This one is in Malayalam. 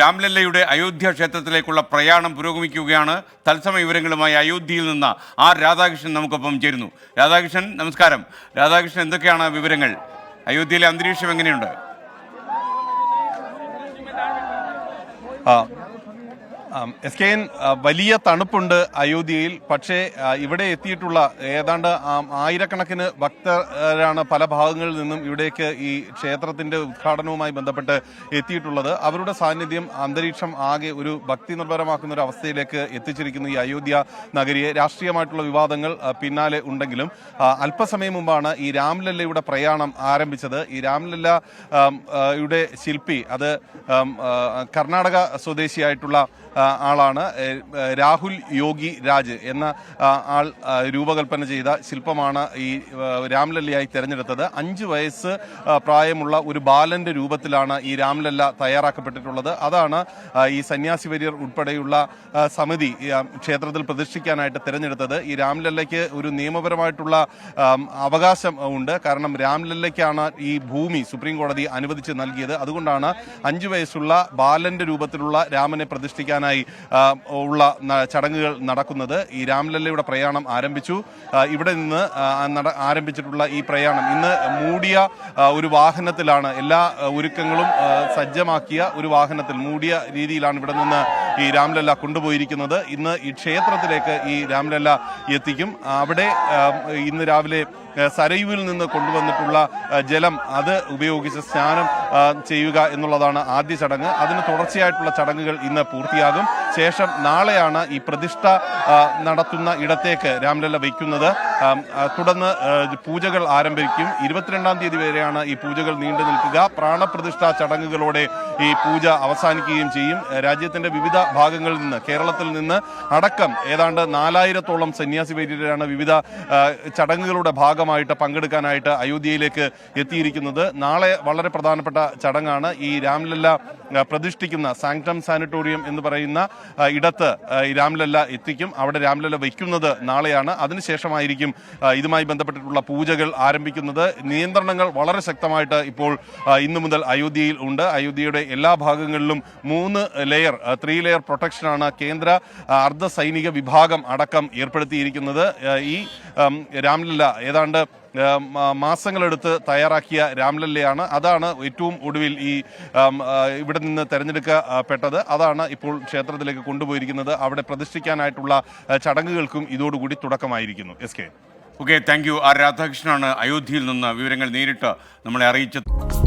രാംലല്ലയുടെ അയോധ്യ ക്ഷേത്രത്തിലേക്കുള്ള പ്രയാണം പുരോഗമിക്കുകയാണ്. തത്സമയ വിവരങ്ങളുമായി അയോധ്യയിൽ നിന്ന് ആർ രാധാകൃഷ്ണൻ നമുക്കൊപ്പം ചേരുന്നു. രാധാകൃഷ്ണൻ, നമസ്കാരം. രാധാകൃഷ്ണൻ, എന്തൊക്കെയാണ് വിവരങ്ങൾ? അയോധ്യയിലെ അന്തരീക്ഷം എങ്ങനെയുണ്ട്? SKN വലിയ തണുപ്പുണ്ട് അയോധ്യയിൽ. പക്ഷേ ഇവിടെ എത്തിയിട്ടുള്ള ഏതാണ്ട് ആയിരക്കണക്കിന് ഭക്തരാണ് പല ഭാഗങ്ങളിൽ നിന്നും ഇവിടേക്ക് ഈ ക്ഷേത്രത്തിന്റെ ഉദ്ഘാടനവുമായി ബന്ധപ്പെട്ട് എത്തിയിട്ടുള്ളത്. അവരുടെ സാന്നിധ്യം അന്തരീക്ഷം ആകെ ഒരു ഭക്തി നിർഭരമാക്കുന്ന ഒരു അവസ്ഥയിലേക്ക് എത്തിച്ചിരിക്കുന്നു ഈ അയോധ്യ നഗരിയെ. രാഷ്ട്രീയമായിട്ടുള്ള വിവാദങ്ങൾ പിന്നാലെ ഉണ്ടെങ്കിലും അല്പസമയം മുമ്പാണ് ഈ രാംലല്ലയുടെ പ്രയാണം ആരംഭിച്ചത്. ഈ രാംലല്ലയുടെ ശില്പി അത് കർണാടക സ്വദേശിയായിട്ടുള്ള ആളാണ്. രാഹുൽ യോഗി രാജ് എന്ന ആൾ രൂപകൽപ്പന ചെയ്ത ശില്പമാണ് ഈ രാംലല്ലയായി തിരഞ്ഞെടുത്തത്. 5 വയസ്സ് പ്രായമുള്ള ഒരു ബാലന്റെ രൂപത്തിലാണ് ഈ രാംലല്ല തയ്യാറാക്കപ്പെട്ടിട്ടുള്ളത്. അതാണ് ഈ സന്യാസി വര്യർ ഉൾപ്പെടെയുള്ള സമിതി ക്ഷേത്രത്തിൽ പ്രതിഷ്ഠിക്കാനായിട്ട് തിരഞ്ഞെടുത്തത്. ഈ രാംലല്ലയ്ക്ക് ഒരു നിയമപരമായിട്ടുള്ള അവകാശം ഉണ്ട്. കാരണം രാംലല്ലയ്ക്കാണ് ഈ ഭൂമി സുപ്രീം കോടതി അനുവദിച്ച് നൽകിയത്. അതുകൊണ്ടാണ് 5 വയസ്സുള്ള ബാലന്റെ രൂപത്തിലുള്ള രാമനെ പ്രതിഷ്ഠിക്കാനായി ഉള്ള ചടങ്ങുകൾ നടക്കുന്നത്. ഈ രാംലല്ലയുടെ പ്രയാണം ആരംഭിച്ചു. ഇവിടെ നിന്ന് ആരംഭിച്ചിട്ടുള്ള ഈ പ്രയാണം ഇന്ന് മൂടിയ ഒരു വാഹനത്തിലാണ്, എല്ലാ ഒരുക്കങ്ങളും സജ്ജമാക്കിയ ഒരു വാഹനത്തിൽ മൂടിയ രീതിയിലാണ് ഇവിടെ നിന്ന് ഈ രാംലല്ല കൊണ്ടുപോയിരിക്കുന്നത്. ഇന്ന് ഈ ക്ഷേത്രത്തിലേക്ക് ഈ രാംലല്ല എത്തിക്കും. അവിടെ ഇന്ന് രാവിലെ സരയുവിൽ നിന്ന് കൊണ്ടുവന്നിട്ടുള്ള ജലം അത് ഉപയോഗിച്ച് സ്നാനം ചെയ്യുക എന്നുള്ളതാണ് ആദ്യ ചടങ്ങ്. അതിന് തുടർച്ചയായിട്ടുള്ള ചടങ്ങുകൾ ഇന്ന് പൂർത്തിയാകും. ശേഷം നാളെയാണ് ഈ പ്രതിഷ്ഠ നടത്തുന്ന ഇടത്തേക്ക് രാംലല്ല വയ്ക്കുന്നത്. തുടർന്ന് പൂജകൾ ആരംഭിക്കും. 22-ാം തീയതി വരെയാണ് ഈ പൂജകൾ നീണ്ടു നിൽക്കുക. പ്രാണപ്രതിഷ്ഠാ ചടങ്ങുകളോടെ ഈ പൂജ അവസാനിക്കുകയും ചെയ്യും. രാജ്യത്തിന്റെ വിവിധ ഭാഗങ്ങളിൽ നിന്ന്, കേരളത്തിൽ നിന്ന് അടക്കം ഏതാണ്ട് 4000-ഓളം സന്യാസി വര്യരാണ് വിവിധ ചടങ്ങുകളുടെ ഭാഗമായിട്ട് പങ്കെടുക്കാനായിട്ട് അയോധ്യയിലേക്ക് എത്തിയിരിക്കുന്നത്. നാളെ വളരെ പ്രധാനപ്പെട്ട ചടങ്ങാണ്. ഈ രാംലല്ല പ്രതിഷ്ഠിക്കുന്ന സാങ്ക്ടം സാനിറ്റോറിയം എന്ന് പറയുന്ന ഇടത്ത് ഈ രാംലല്ല എത്തിക്കും. അവിടെ രാംലല്ല വയ്ക്കുന്നത് നാളെയാണ്. അതിനുശേഷമായിരിക്കും ഇതുമായി ബന്ധപ്പെട്ടിട്ടുള്ള പൂജകൾ ആരംഭിക്കുന്നത്. നിയന്ത്രണങ്ങൾ വളരെ ശക്തമായിട്ട് ഇപ്പോൾ ഇന്നു മുതൽ അയോധ്യയിൽ ഉണ്ട്. അയോധ്യയുടെ എല്ലാ ഭാഗങ്ങളിലും 3 ലെയർ പ്രൊട്ടക്ഷനാണ് കേന്ദ്ര അർദ്ധ സൈനിക വിഭാഗം അടക്കം ഏർപ്പെടുത്തിയിരിക്കുന്നത്. ഈ രാംലല്ല ഏതാണ്ട് മാസങ്ങളെടുത്ത് തയ്യാറാക്കിയ രാംലല്ലയാണ്. അതാണ് ഏറ്റവും ഒടുവിൽ ഈ ഇവിടെ നിന്ന് തെരഞ്ഞെടുക്കപ്പെട്ടത്. അതാണ് ഇപ്പോൾ ക്ഷേത്രത്തിലേക്ക് കൊണ്ടുപോയിരിക്കുന്നത്. അവിടെ പ്രതിഷ്ഠിക്കാനായിട്ടുള്ള ചടങ്ങുകൾക്കും ഇതോടുകൂടി തുടക്കമായിരിക്കുന്നു. SK. Okay, thank you. R രാധാകൃഷ്ണനാണ് അയോധ്യയിൽ നിന്ന് വിവരങ്ങൾ നേരിട്ട് നമ്മളെ അറിയിച്ചത്.